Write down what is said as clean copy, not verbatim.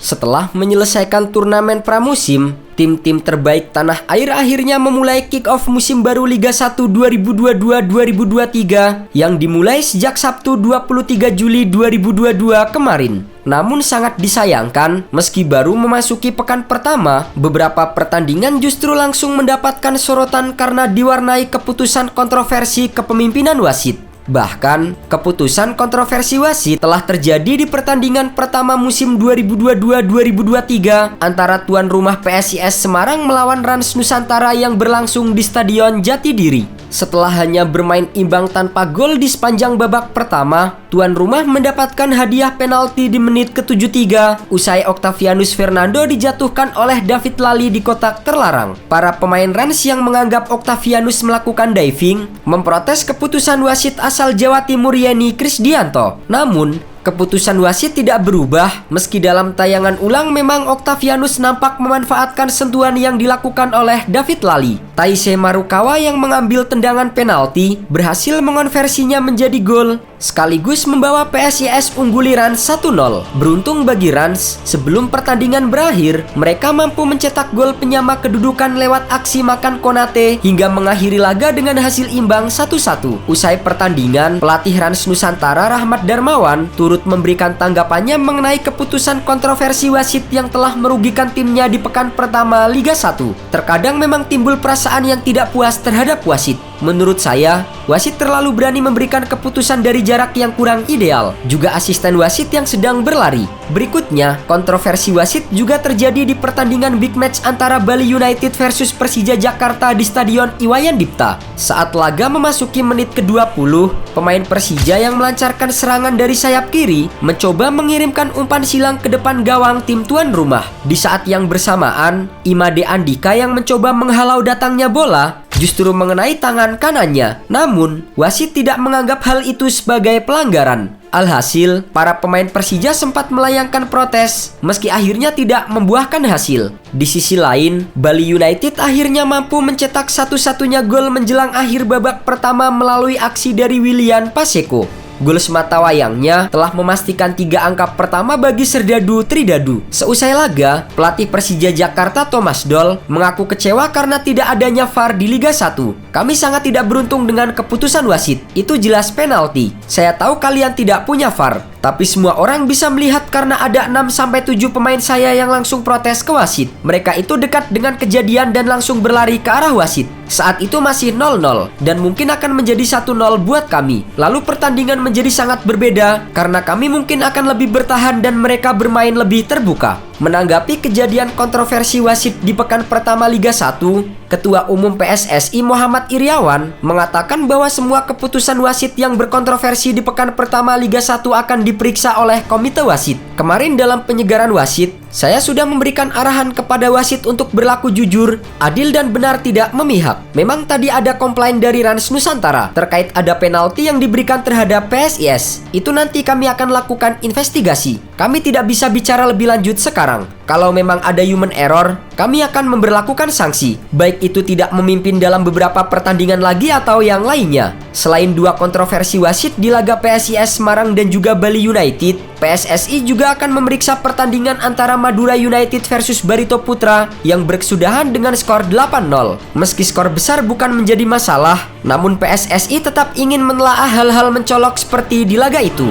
Setelah menyelesaikan turnamen pramusim, tim-tim terbaik tanah air akhirnya memulai kick-off musim baru Liga 1 2022-2023 yang dimulai sejak Sabtu 23 Juli 2022 kemarin. Namun sangat disayangkan, meski baru memasuki pekan pertama, beberapa pertandingan justru langsung mendapatkan sorotan karena diwarnai keputusan kontroversi kepemimpinan wasit. Bahkan, keputusan kontroversi wasit telah terjadi di pertandingan pertama musim 2022-2023 antara tuan rumah PSIS Semarang melawan Rans Nusantara yang berlangsung di Stadion Jatidiri. Setelah hanya bermain imbang tanpa gol di sepanjang babak pertama, tuan rumah mendapatkan hadiah penalti di menit ke-73 usai Octavianus Fernando dijatuhkan oleh David Lally di kotak terlarang. Para pemain Rans yang menganggap Octavianus melakukan diving memprotes keputusan wasit asal Jawa Timur Yeni Krisdianto. Namun, keputusan wasit tidak berubah meski dalam tayangan ulang memang Octavianus nampak memanfaatkan sentuhan yang dilakukan oleh David Lally. Taisei Marukawa yang mengambil tendangan penalti berhasil mengonversinya menjadi gol sekaligus membawa PSIS ungguli Rans 1-0. Beruntung bagi Rans, sebelum pertandingan berakhir, mereka mampu mencetak gol penyama kedudukan lewat aksi makan Konate hingga mengakhiri laga dengan hasil imbang 1-1. Usai pertandingan, pelatih Rans Nusantara Rahmat Darmawan turut memberikan tanggapannya mengenai keputusan kontroversi wasit yang telah merugikan timnya di pekan pertama Liga 1. Terkadang memang timbul perasaan yang tidak puas terhadap wasit. Menurut saya, wasit terlalu berani memberikan keputusan dari jarak yang kurang ideal. Juga asisten wasit yang sedang berlari. Berikutnya, kontroversi wasit juga terjadi di pertandingan big match antara Bali United versus Persija Jakarta di Stadion Iwayan Dipta. Saat laga memasuki menit ke-20, pemain Persija yang melancarkan serangan dari sayap kiri mencoba mengirimkan umpan silang ke depan gawang tim tuan rumah. Di saat yang bersamaan, Imade Andika yang mencoba menghalau datangnya bola justru mengenai tangan kanannya. Namun, wasit tidak menganggap hal itu sebagai pelanggaran. Alhasil, para pemain Persija sempat melayangkan protes meski akhirnya tidak membuahkan hasil. Di sisi lain, Bali United akhirnya mampu mencetak satu-satunya gol menjelang akhir babak pertama melalui aksi dari Willian Paseko. Gol semata wayangnya telah memastikan 3 angka pertama bagi Serdadu Tridadu. Seusai laga, pelatih Persija Jakarta Thomas Doll mengaku kecewa karena tidak adanya VAR di Liga 1. Kami sangat tidak beruntung dengan keputusan wasit. Itu jelas penalti. Saya tahu kalian tidak punya VAR, tapi semua orang bisa melihat karena ada 6-7 pemain saya yang langsung protes ke wasit. Mereka itu dekat dengan kejadian dan langsung berlari ke arah wasit. Saat itu masih 0-0 dan mungkin akan menjadi 1-0 buat kami. Lalu pertandingan menjadi sangat berbeda karena kami mungkin akan lebih bertahan dan mereka bermain lebih terbuka. Menanggapi kejadian kontroversi wasit di pekan pertama Liga 1, Ketua Umum PSSI Muhammad Iriawan mengatakan bahwa semua keputusan wasit yang berkontroversi di pekan pertama Liga 1 akan diperiksa oleh komite wasit. Kemarin dalam penyegaran wasit, saya sudah memberikan arahan kepada wasit untuk berlaku jujur, adil dan benar tidak memihak. Memang tadi ada komplain dari Rans Nusantara terkait ada penalti yang diberikan terhadap PSIS. Itu nanti kami akan lakukan investigasi. Kami tidak bisa bicara lebih lanjut sekarang. Kalau memang ada human error, kami akan memberlakukan sanksi, baik itu tidak memimpin dalam beberapa pertandingan lagi atau yang lainnya. Selain 2 kontroversi wasit di laga PSIS Semarang dan juga Bali United, PSSI juga akan memeriksa pertandingan antara Madura United versus Barito Putra yang berkesudahan dengan skor 8-0. Meski skor besar bukan menjadi masalah, namun PSSI tetap ingin menelaah hal-hal mencolok seperti di laga itu.